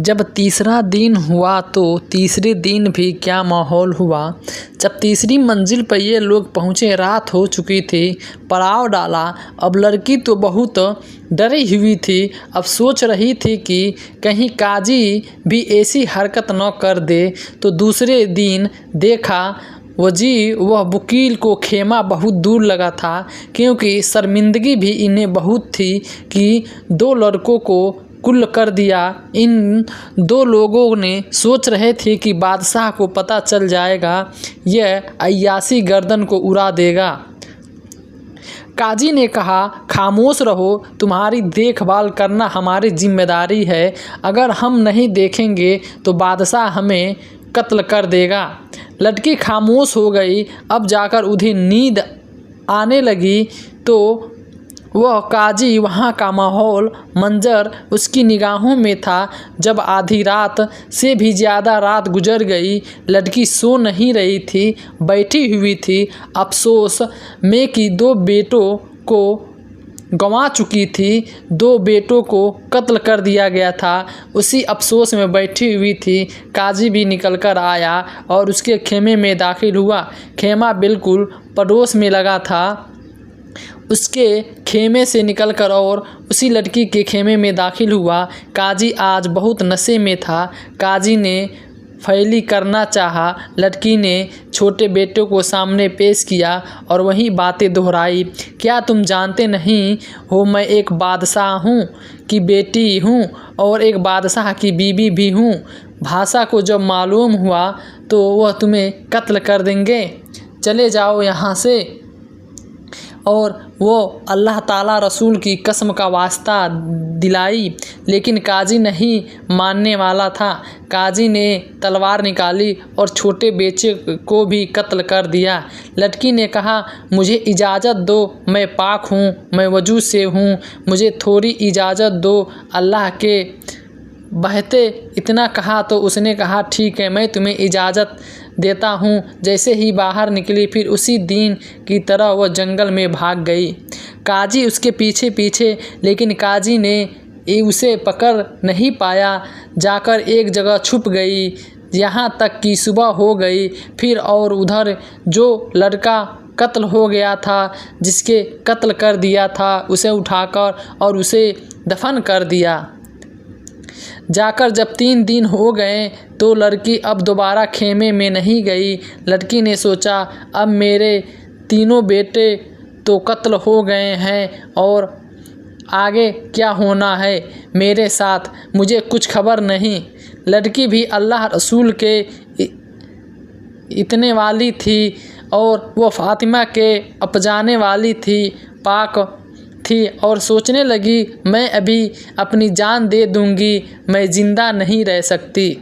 जब तीसरा दिन हुआ तो तीसरे दिन भी क्या माहौल हुआ। जब तीसरी मंजिल पर ये लोग पहुँचे, रात हो चुकी थी। पड़ाव डाला। अब लड़की तो बहुत डरी हुई थी। अब सोच रही थी कि कहीं काजी भी ऐसी हरकत न कर दे। तो दूसरे दिन देखा वजीर वह वकील को खेमा बहुत दूर लगा था, क्योंकि शर्मिंदगी भी इन्हें बहुत थी कि दो लड़कों को कुल कर दिया। इन दो लोगों ने सोच रहे थे कि बादशाह को पता चल जाएगा, यह अय्यासी गर्दन को उड़ा देगा। काजी ने कहा, खामोश रहो, तुम्हारी देखभाल करना हमारी जिम्मेदारी है। अगर हम नहीं देखेंगे तो बादशाह हमें कत्ल कर देगा। लड़की खामोश हो गई। अब जाकर उन्हें नींद आने लगी तो वह काजी, वहाँ का माहौल, मंजर उसकी निगाहों में था। जब आधी रात से भी ज़्यादा रात गुजर गई, लड़की सो नहीं रही थी, बैठी हुई थी अफसोस में कि दो बेटों को गंवा चुकी थी। दो बेटों को कत्ल कर दिया गया था। उसी अफसोस में बैठी हुई थी। काजी भी निकल कर आया और उसके खेमे में दाखिल हुआ। खेमा बिल्कुल पड़ोस में लगा था। उसके खेमे से निकलकर और उसी लड़की के खेमे में दाखिल हुआ। काजी आज बहुत नशे में था। काजी ने फैली करना चाहा। लड़की ने छोटे बेटे को सामने पेश किया और वही बातें दोहराई। क्या तुम जानते नहीं हो, मैं एक बादशाह हूँ की बेटी हूँ और एक बादशाह की बीवी भी हूँ। भाषा को जब मालूम हुआ तो वह तुम्हें कत्ल कर देंगे। चले जाओ यहाँ से। और वो अल्लाह ताला रसूल की कसम का वास्ता दिलाई, लेकिन काजी नहीं मानने वाला था। काजी ने तलवार निकाली और छोटे बेटे को भी कत्ल कर दिया। लड़की ने कहा, मुझे इजाज़त दो, मैं पाक हूँ, मैं वजू से हूँ, मुझे थोड़ी इजाज़त दो अल्लाह के बहते। इतना कहा तो उसने कहा, ठीक है, मैं तुम्हें इजाज़त देता हूँ। जैसे ही बाहर निकली, फिर उसी दिन की तरह वह जंगल में भाग गई। काजी उसके पीछे पीछे, लेकिन काजी ने उसे पकड़ नहीं पाया। जाकर एक जगह छुप गई, यहाँ तक कि सुबह हो गई। फिर और उधर जो लड़का कत्ल हो गया था, जिसके कत्ल कर दिया था, उसे उठाकर और उसे दफन कर दिया। जाकर जब 3 दिन हो गए तो लड़की अब दोबारा खेमे में नहीं गई। लड़की ने सोचा, अब मेरे तीनों बेटे तो कत्ल हो गए हैं और आगे क्या होना है मेरे साथ, मुझे कुछ खबर नहीं। लड़की भी अल्लाह रसूल के इतने वाली थी और वह फातिमा के अपजाने वाली थी, पाक थी, और सोचने लगी, मैं अभी अपनी जान दे दूंगी, मैं ज़िंदा नहीं रह सकती।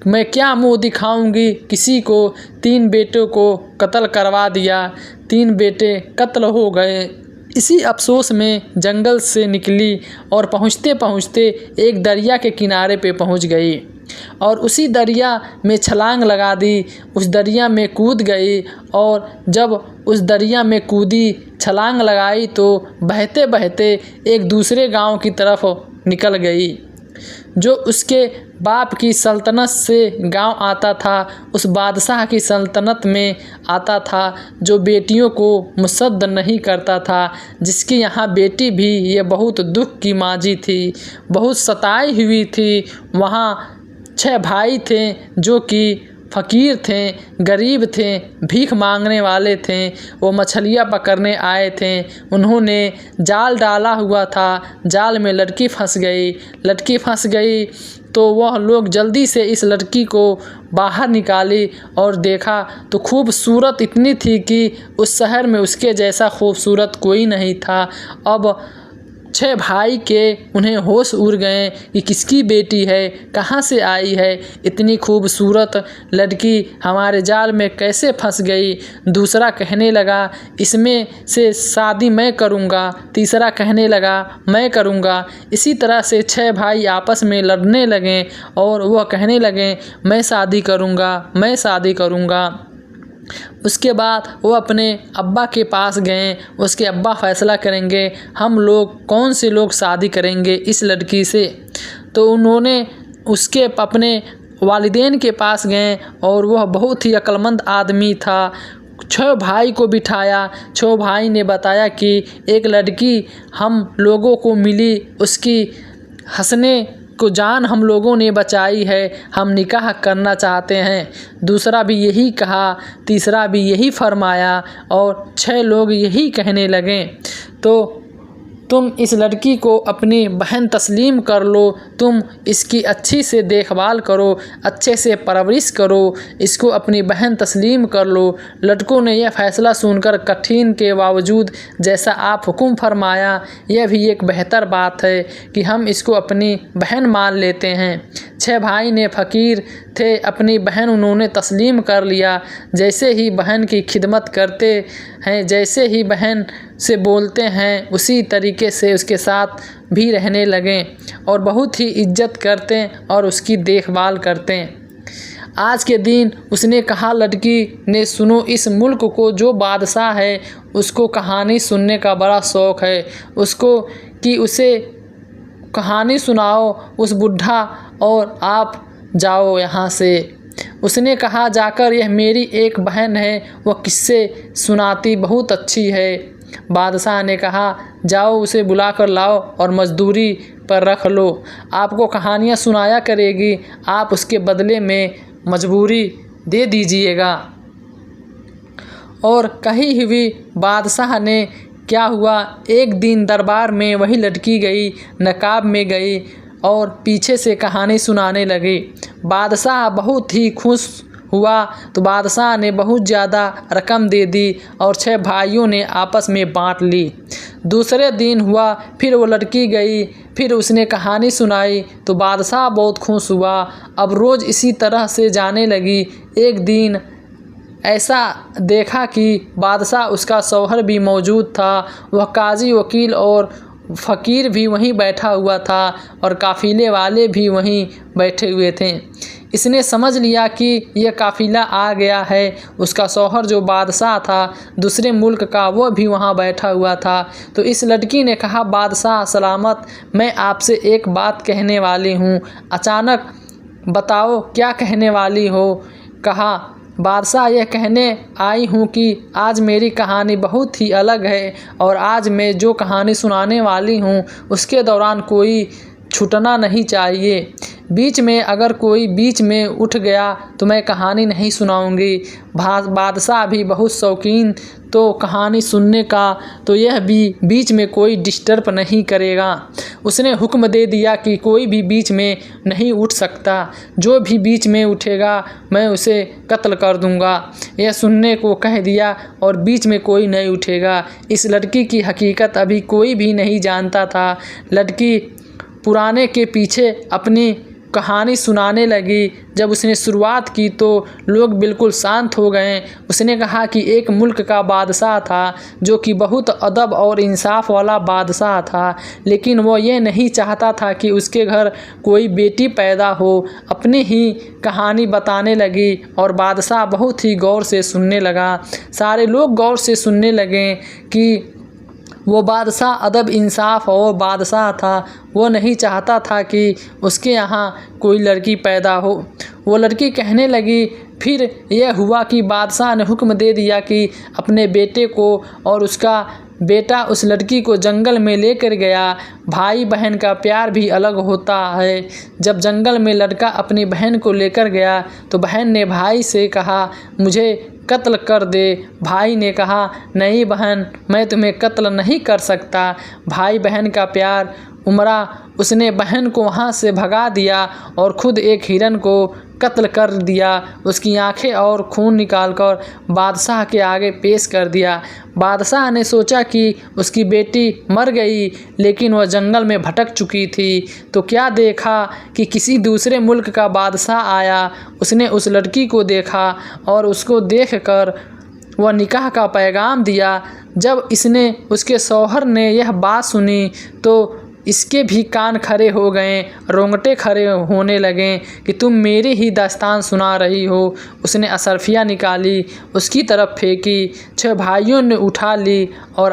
मैं क्या मुंह दिखाऊंगी किसी को। 3 बेटों को कत्ल करवा दिया, 3 बेटे कत्ल हो गए। इसी अफसोस में जंगल से निकली और पहुँचते पहुँचते एक दरिया के किनारे पे पहुँच गई और उसी दरिया में छलांग लगा दी। उस दरिया में कूद गई और जब उस दरिया में कूदी, छलांग लगाई तो बहते बहते एक दूसरे गांव की तरफ निकल गई, जो उसके बाप की सल्तनत से गांव आता था, उस बादशाह की सल्तनत में आता था जो बेटियों को मुसद्द नहीं करता था, जिसकी यहाँ बेटी भी ये बहुत दुख की माजी थी, बहुत सताई हुई थी। वहाँ 6 भाई थे जो कि फ़कीर थे, गरीब थे, भीख मांगने वाले थे। वो मछलियाँ पकड़ने आए थे। उन्होंने जाल डाला हुआ था, जाल में लड़की फंस गई। लड़की फंस गई तो वह लोग जल्दी से इस लड़की को बाहर निकाली और देखा तो खूबसूरत इतनी थी कि उस शहर में उसके जैसा खूबसूरत कोई नहीं था। अब 6 भाई के उन्हें होश उड़ गए कि किसकी बेटी है, कहाँ से आई है, इतनी खूबसूरत लड़की हमारे जाल में कैसे फंस गई। दूसरा कहने लगा, इसमें से शादी मैं करूँगा। तीसरा कहने लगा, मैं करूँगा। इसी तरह से 6 भाई आपस में लड़ने लगे और वह कहने लगे, मैं शादी करूँगा, मैं शादी करूँगा। उसके बाद वो अपने अब्बा के पास गए। उसके अब्बा फ़ैसला करेंगे हम लोग कौन से लोग शादी करेंगे इस लड़की से। तो उन्होंने उसके अपने वालिदैन के पास गए और वह बहुत ही अक्लमंद आदमी था। 6 भाई को बिठाया। 6 भाई ने बताया कि एक लड़की हम लोगों को मिली, उसकी हंसने को जान हम लोगों ने बचाई है, हम निकाह करना चाहते हैं। दूसरा भी यही कहा, तीसरा भी यही फरमाया और 6 लोग यही कहने लगे। तो तुम इस लड़की को अपनी बहन तस्लीम कर लो, तुम इसकी अच्छी से देखभाल करो, अच्छे से परवरिश करो, इसको अपनी बहन तस्लीम कर लो। लड़कों ने यह फ़ैसला सुनकर कठिन के बावजूद जैसा आप हुक्म फरमाया, यह भी एक बेहतर बात है कि हम इसको अपनी बहन मान लेते हैं। 6 भाई ने फ़कीर थे, अपनी बहन उन्होंने तस्लीम कर लिया। जैसे ही बहन की खिदमत करते हैं, जैसे ही बहन से बोलते हैं, उसी तरीके से उसके साथ भी रहने लगे और बहुत ही इज्जत करते और उसकी देखभाल करते। आज के दिन उसने कहा, लड़की ने सुनो, इस मुल्क को जो बादशाह है उसको कहानी सुनने का बड़ा शौक़ है, उसको कि उसे कहानी सुनाओ उस बुढ़ा और आप जाओ यहाँ से। उसने कहा, जाकर यह मेरी एक बहन है, वह किस्से सुनाती बहुत अच्छी है। बादशाह ने कहा, जाओ उसे बुला कर लाओ और मजदूरी पर रख लो, आपको कहानियाँ सुनाया करेगी, आप उसके बदले में मजबूरी दे दीजिएगा। और कही हुई बादशाह ने क्या हुआ, एक दिन दरबार में वही लड़की गई, नकाब में गई और पीछे से कहानी सुनाने लगी। बादशाह बहुत ही खुश हुआ तो बादशाह ने बहुत ज़्यादा रकम दे दी और 6 भाइयों ने आपस में बांट ली। दूसरे दिन हुआ, फिर वो लड़की गई, फिर उसने कहानी सुनाई तो बादशाह बहुत खुश हुआ। अब रोज़ इसी तरह से जाने लगी। एक दिन ऐसा देखा कि बादशाह उसका शौहर भी मौजूद था, वह काजी, वकील और फ़कीर भी वहीं बैठा हुआ था और काफ़िले वाले भी वहीं बैठे हुए थे। इसने समझ लिया कि यह काफ़िला आ गया है। उसका शौहर जो बादशाह था दूसरे मुल्क का, वह भी वहाँ बैठा हुआ था। तो इस लड़की ने कहा, बादशाह सलामत, मैं आपसे एक बात कहने वाली हूँ। अचानक बताओ क्या कहने वाली हो। कहा, बादशाह, यह कहने आई हूँ कि आज मेरी कहानी बहुत ही अलग है और आज मैं जो कहानी सुनाने वाली हूँ उसके दौरान कोई छूटना नहीं चाहिए। बीच में अगर कोई बीच में उठ गया तो मैं कहानी नहीं सुनाऊंगी। बादशाह भी बहुत शौकीन तो कहानी सुनने का, तो यह भी बीच में कोई डिस्टर्ब नहीं करेगा। उसने हुक्म दे दिया कि कोई भी बीच में नहीं उठ सकता, जो भी बीच में उठेगा मैं उसे कत्ल कर दूंगा। यह सुनने को कह दिया और बीच में कोई नहीं उठेगा। इस लड़की की हकीकत अभी कोई भी नहीं जानता था। लड़की पुराने के पीछे अपनी कहानी सुनाने लगी। जब उसने शुरुआत की तो लोग बिल्कुल शांत हो गए। उसने कहा कि एक मुल्क का बादशाह था जो कि बहुत अदब और इंसाफ वाला बादशाह था, लेकिन वो ये नहीं चाहता था कि उसके घर कोई बेटी पैदा हो। अपनी ही कहानी बताने लगी और बादशाह बहुत ही गौर से सुनने लगा। सारे लोग गौर से सुनने लगे कि वो बादशाह अदब इंसाफ और बादशाह था। वो नहीं चाहता था कि उसके यहाँ कोई लड़की पैदा हो। वो लड़की कहने लगी, फिर यह हुआ कि बादशाह ने हुक्म दे दिया कि अपने बेटे को, और उसका बेटा उस लड़की को जंगल में लेकर गया। भाई बहन का प्यार भी अलग होता है। जब जंगल में लड़का अपनी बहन को लेकर गया तो बहन ने भाई से कहा, मुझे कत्ल कर दे। भाई ने कहा, नहीं बहन, मैं तुम्हें कत्ल नहीं कर सकता। भाई बहन का प्यार उमड़ा। उसने बहन को वहाँ से भगा दिया और ख़ुद एक हिरन को कत्ल कर दिया। उसकी आंखें और खून निकालकर बादशाह के आगे पेश कर दिया। बादशाह ने सोचा कि उसकी बेटी मर गई, लेकिन वह जंगल में भटक चुकी थी। तो क्या देखा कि किसी दूसरे मुल्क का बादशाह आया। उसने उस लड़की को देखा और उसको देखकर वह निकाह का पैगाम दिया। जब इसने उसके शौहर ने यह बात सुनी तो इसके भी कान खड़े हो गए, रोंगटे खड़े होने लगे कि तुम मेरी ही दास्तान सुना रही हो। उसने अशरफियाँ निकाली, उसकी तरफ फेंकी। 6 भाइयों ने उठा ली और